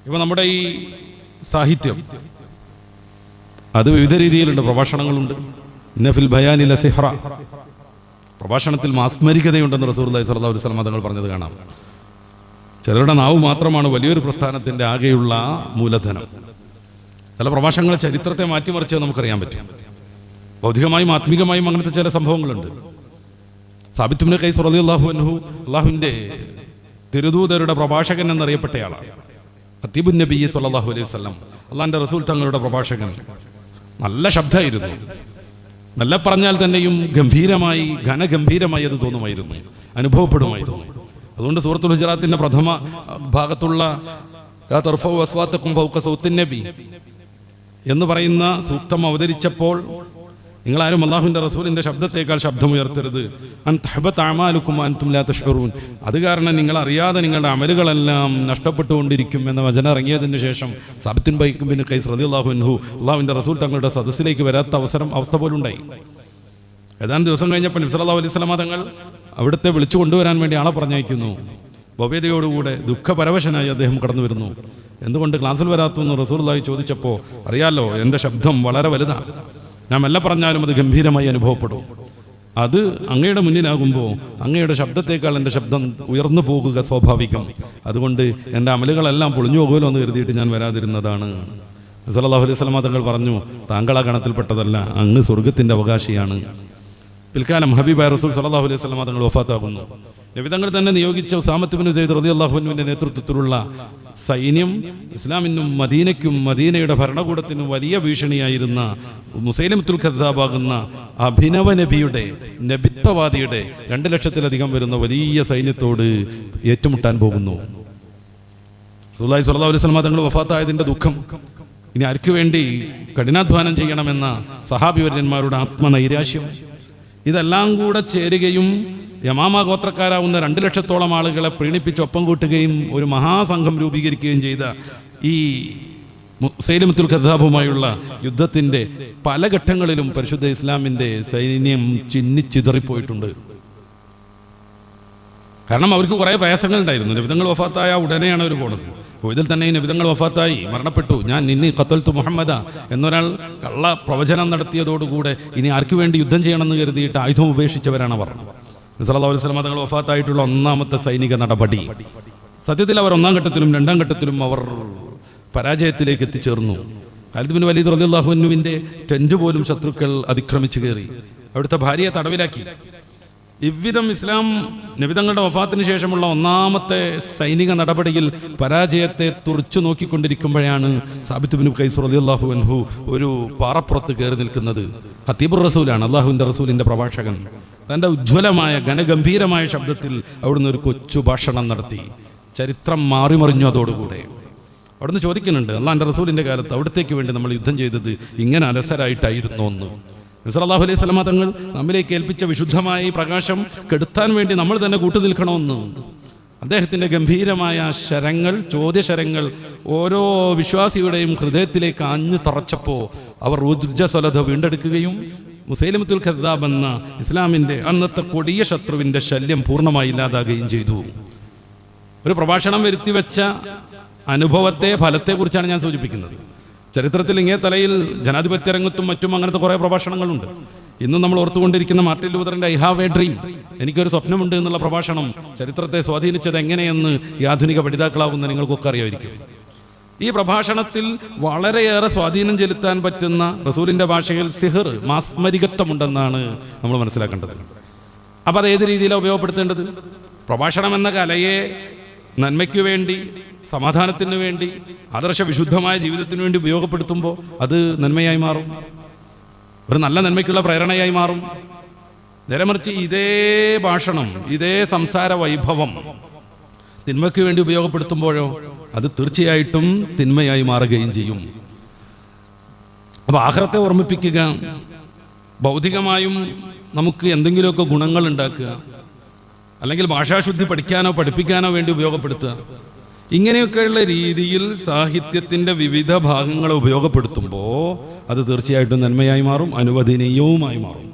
ഇപ്പോൾ നമ്മുടെ ഈ സാഹിത്യം അത് വിവിധ രീതിയിലുണ്ട്. പ്രഭാഷണങ്ങളുണ്ട്. നഫിൽ ബയാനി ലസിഹ്റ, പ്രഭാഷണത്തിൽ മാസ്മരികതയുണ്ടെന്ന് റസൂലുള്ളാഹി സ്വല്ലല്ലാഹു അലൈഹി വസല്ലം തങ്ങൾ പറഞ്ഞത് കാണാം. ചിലരുടെ നാവ് മാത്രമാണ് വലിയൊരു പ്രസ്ഥാനത്തിൻ്റെ ആകെയുള്ള മൂലധനം. ചില പ്രഭാഷണങ്ങൾ ചരിത്രത്തെ മാറ്റിമറിച്ച് നമുക്കറിയാൻ പറ്റും. ഭൗതികമായും ആത്മീകമായും അങ്ങനത്തെ ചില സംഭവങ്ങളുണ്ട്. സാബിത്ത് ഇബ്നു ഖൈസ് റളിയല്ലാഹു അൻഹു അള്ളാഹുവിൻ്റെ തിരുദൂതരുടെ പ്രഭാഷകൻ എന്നറിയപ്പെട്ടയാളാണ്. ഖതീബുൻ നബി സ്വല്ലല്ലാഹു അലൈഹി വസല്ലം, അള്ളാഹിൻ്റെ റസൂൽ തങ്ങളുടെ പ്രഭാഷകൻ. നല്ല ശബ്ദമായിരുന്നു. നല്ല പറഞ്ഞാൽ തന്നെയും ഗംഭീരമായി, ഘനഗംഭീരമായി അത് തോന്നുമായിരുന്നു, അനുഭവപ്പെടുമായിരുന്നു. അതുകൊണ്ട് സൂറത്തുൽ ഹുജറാത്തിന്റെ പ്രഥമ ഭാഗത്തുള്ള ലാ തർഫഉ അസ്വാതകും ഫൗക സൗത്തിൻ നബി എന്ന് പറയുന്ന സൂക്തം അവതരിച്ചപ്പോൾ, നിങ്ങളാരും അല്ലാഹുവിൻ്റെ റസൂലിൻ്റെ ശബ്ദത്തേക്കാൾ ശബ്ദമുയർത്തരുത്, അൻ തഹ്ബത അഅമാലുകും അൻതും ലാ തശ്ഉറൂൻ, അത് കാരണം നിങ്ങൾ അറിയാതെ നിങ്ങളുടെ അമലുകളെല്ലാം നഷ്ടപ്പെട്ടുകൊണ്ടിരിക്കും എന്ന വചനം ഇറങ്ങിയതിന് ശേഷം സാബിത്ത് ഇബ്നു ഖൈസ് റളിയല്ലാഹു അൻഹു അല്ലാഹുവിൻ്റെ റസൂൽ തങ്ങളുടെ സദസ്സിലേക്ക് വരാത്ത അവസ്ഥ പോലും ഉണ്ടായി. ഏതാനും ദിവസം കഴിഞ്ഞപ്പോൾ നബി സല്ലല്ലാഹു അലൈഹി വസല്ലം തങ്ങൾ അവിടുത്തെ വിളിച്ചു കൊണ്ടുവരാൻ വേണ്ടി ആളെ പറഞ്ഞയക്കുന്നു. ഭവ്യതയോടുകൂടെ ദുഃഖപരവശനായി അദ്ദേഹം കടന്നു വരുന്നു. എന്തുകൊണ്ട് ക്ലാസ്സിൽ വരാത്തു എന്ന് റസൂലുള്ളാഹി ചോദിച്ചപ്പോൾ, അറിയാലോ എൻ്റെ ശബ്ദം വളരെ വലുതാണ്, ഞാൻ മെല്ലെ പറഞ്ഞാലും അത് ഗംഭീരമായി അനുഭവപ്പെടും. അത് അങ്ങയുടെ മുന്നിലാകുമ്പോൾ അങ്ങയുടെ ശബ്ദത്തേക്കാൾ എൻ്റെ ശബ്ദം ഉയർന്നു പോകുക സ്വാഭാവികം. അതുകൊണ്ട് എൻ്റെ അമലുകളെല്ലാം പൊളിഞ്ഞു പോകുമല്ലോ എന്ന് കരുതിയിട്ട് ഞാൻ വരാതിരുന്നതാണ്. സല്ലല്ലാഹു അലൈഹി വസല്ലം തങ്ങൾ പറഞ്ഞു, താങ്കൾ ആ ഗണത്തിൽപ്പെട്ടതല്ല, അങ്ങ് സ്വർഗത്തിൻ്റെ അവകാശിയാണ്. പിൽക്കാലം ഹബീബായ റസൂൽ സല്ലല്ലാഹു അലൈഹി വസല്ലം തങ്ങൾ വഫാത്താകുന്നു. നബി തങ്ങൾ തന്നെ നിയോഗിച്ച ഉസാമത്ത് ഇബ്നു സെയ്ദ് റളിയല്ലാഹു അൻഹുവിൻ്റെ നേതൃത്വത്തിലുള്ള സൈന്യം ഇസ്ലാമിനും മദീനയ്ക്കും മദീനയുടെ ഭരണകൂടത്തിനും വലിയ ഭീഷണിയായിരുന്ന മുസൈലിമത്തുൽ കദ്ദാബാകുന്ന അഭിനവ നബിയുടെ, നബിത്വവാദിയുടെ 2,00,000-ലധികം വരുന്ന വലിയ സൈന്യത്തോട് ഏറ്റുമുട്ടാൻ പോകുന്നു. റസൂലുള്ളാഹി സ്വല്ലല്ലാഹു അലൈഹി വസല്ലം തങ്ങൾ വഫാത്തായതിൻ്റെ ദുഃഖം, ഇനി ആർക്ക് വേണ്ടി കഠിനാധ്വാനം ചെയ്യണമെന്ന സഹാബിവര്യന്മാരുടെ ആത്മനൈരാശ്യം, ഇതെല്ലാം കൂടെ ചേരുകയും യമാമ ഗോത്രക്കാരാവുന്ന 2,00,000-ഓളം ആളുകളെ പ്രീണിപ്പിച്ച് ഒപ്പം കൂട്ടുകയും ഒരു മഹാസംഘം രൂപീകരിക്കുകയും ചെയ്ത ഈ മുസൈലിമത്തുൽ കദ്ദാബുമായുള്ള യുദ്ധത്തിൻ്റെ പല ഘട്ടങ്ങളിലും പരിശുദ്ധ ഇസ്ലാമിൻ്റെ സൈന്യം ചിന്നിച്ചിതറിപ്പോയിട്ടുണ്ട്. കാരണം അവർക്ക് കുറേ പ്രയാസങ്ങളുണ്ടായിരുന്നു. നബിതങ്ങൾ വഫാത്തായ ഉടനെയാണ് അവർ പോണത്. ഇതിൽ തന്നെ നബിതങ്ങൾ വഫാത്തായി മരണപ്പെട്ടു, ഞാൻ നിന്നി ഖത്തൽതു മുഹമ്മദ എന്നൊരാൾ കള്ള പ്രവചനം നടത്തിയതോടുകൂടെ ഇനി ആർക്ക് വേണ്ടി യുദ്ധം ചെയ്യണമെന്ന് കരുതിയിട്ട് ആയുധം ഉപേക്ഷിച്ചവരാണ് അവർ. സല്ലല്ലാഹു അലൈഹി വസല്ലം തങ്ങൾ വഫാത്തായിട്ടുള്ള ഒന്നാമത്തെ സൈനിക നടപടി, സത്യത്തിൽ അവർ 1-ാം ഘട്ടത്തിലും 2-ാം ഘട്ടത്തിലും അവർ പരാജയത്തിലേക്ക് എത്തിച്ചേർന്നു. ഖാലിദ് ബിൻ വലീദ് റളിയല്ലാഹു അൻഹുവിൻ്റെ ടെന്റ് പോലും ശത്രുക്കൾ അതിക്രമിച്ചു കയറി, അവിടുത്തെ ഭാര്യയെ തടവിലാക്കി. ഇவ்விதം ഇസ്ലാം നബിതങ്ങളുടെ വഫാത്തിന് ശേഷമുള്ള 1-ാമത്തെ സൈനിക നടപടിയിൽ പരാജയത്തെ തുറച്ചു നോക്കിക്കൊണ്ടിരിക്കുമ്പോഴാണ് സാബിത്ത് ഇബ്നു ഖൈസ് റളിയല്ലാഹു അൻഹു ഒരു പാറപ്പുറത്ത് കയറി നിൽക്കുന്നത്. ഖതീബുർ റസൂലാണ്, അല്ലാഹുവിൻ്റെ റസൂലിൻ്റെ പ്രഭാഷകൻ. തൻ്റെ ഉജ്ജ്വലമായ ഘനഗംഭീരമായ ശബ്ദത്തിൽ അവിടുന്ന് ഒരു കൊച്ചു ഭാഷണം നടത്തി. ചരിത്രം മാറിമറിഞ്ഞു. അതോടുകൂടെ അവിടുന്ന് ചോദിക്കുന്നുണ്ട്, അല്ലാഹുവിൻ്റെ റസൂലിൻ്റെ കാലത്ത് അവിടത്തേക്ക് വേണ്ടി നമ്മൾ യുദ്ധം ചെയ്തത് ഇങ്ങനെ അലസരായിട്ടായിരുന്നു എന്ന്. സല്ലല്ലാഹു അലൈഹി വസല്ലം തങ്ങൾ നമ്മിലേക്ക് ഏൽപ്പിച്ച വിശുദ്ധമായ ഈ പ്രകാശം കെടുത്താൻ വേണ്ടി നമ്മൾ തന്നെ കൂട്ടുനിൽക്കണമെന്ന്. അദ്ദേഹത്തിൻ്റെ ഗംഭീരമായ ശരങ്ങൾ, ചോദ്യശരങ്ങൾ ഓരോ വിശ്വാസിയുടെയും ഹൃദയത്തിലേക്ക് ആഞ്ഞു തറച്ചപ്പോൾ അവർ ഊർജ്ജസ്വലത വീണ്ടെടുക്കുകയും മുസൈലിമത്തുൽ കദ്ദാബ് എന്ന ഇസ്ലാമിൻ്റെ അന്നത്തെ കൊടിയ ശത്രുവിൻ്റെ ശല്യം പൂർണ്ണമായി ഇല്ലാതാകുകയും ചെയ്തു. ഒരു പ്രഭാഷണം വരുത്തിവെച്ച അനുഭവത്തെ, ഫലത്തെക്കുറിച്ചാണ് ഞാൻ സൂചിപ്പിക്കുന്നത്. ചരിത്രത്തിൽ ഇങ്ങേ തലയിൽ ജനാധിപത്യ രംഗത്തും മറ്റും അങ്ങനത്തെ കുറേ പ്രഭാഷണങ്ങളുണ്ട്. ഇന്നും നമ്മൾ ഓർത്തുകൊണ്ടിരിക്കുന്ന മാർട്ടിൻ ലൂതറിൻ്റെ ഐ ഹാവ് എ ഡ്രീം, എനിക്കൊരു സ്വപ്നമുണ്ട് എന്നുള്ള പ്രഭാഷണം ചരിത്രത്തെ സ്വാധീനിച്ചത് എങ്ങനെയെന്ന് ഈ ആധുനിക പഠിതാക്കളാവുന്ന നിങ്ങൾക്കൊക്കെ അറിയാമായിരിക്കും. ഈ പ്രഭാഷണത്തിൽ വളരെയേറെ സ്വാധീനം ചെലുത്താൻ പറ്റുന്ന റസൂലിൻ്റെ ഭാഷയിൽ സിഹർ, മാസ്മരികത്വമുണ്ടെന്നാണ് നമ്മൾ മനസ്സിലാക്കേണ്ടത്. അപ്പം അത് ഏത് രീതിയിലാണ് ഉപയോഗപ്പെടുത്തേണ്ടത്? പ്രഭാഷണം എന്ന കലയെ നന്മയ്ക്കു വേണ്ടി, സമാധാനത്തിന് വേണ്ടി, ആദർശ വിശുദ്ധമായ ജീവിതത്തിന് വേണ്ടി ഉപയോഗപ്പെടുത്തുമ്പോൾ അത് നന്മയായി മാറും, ഒരു നല്ല നന്മയ്ക്കുള്ള പ്രേരണയായി മാറും. നേരെ മറിച്ച് ഇതേ ഭാഷണം, ഇതേ സംസാര വൈഭവം തിന്മയ്ക്ക് വേണ്ടി ഉപയോഗപ്പെടുത്തുമ്പോഴോ അത് തീർച്ചയായിട്ടും തിന്മയായി മാറുകയും ചെയ്യും. അപ്പോൾ ആഖിറത്തെ ഓർമ്മിപ്പിക്കുക, ഭൗതികമായും നമുക്ക് എന്തെങ്കിലുമൊക്കെ ഗുണങ്ങൾ ഉണ്ടാക്കുക, അല്ലെങ്കിൽ ഭാഷാശുദ്ധി പഠിക്കാനോ പഠിപ്പിക്കാനോ വേണ്ടി ഉപയോഗപ്പെടുത്തുക, ഇങ്ങനെയൊക്കെയുള്ള രീതിയിൽ സാഹിത്യത്തിൻ്റെ വിവിധ ഭാഗങ്ങളെ ഉപയോഗപ്പെടുത്തുമ്പോൾ അത് തീർച്ചയായിട്ടും നന്മയായി മാറും, അനുവദനീയവുമായി മാറും.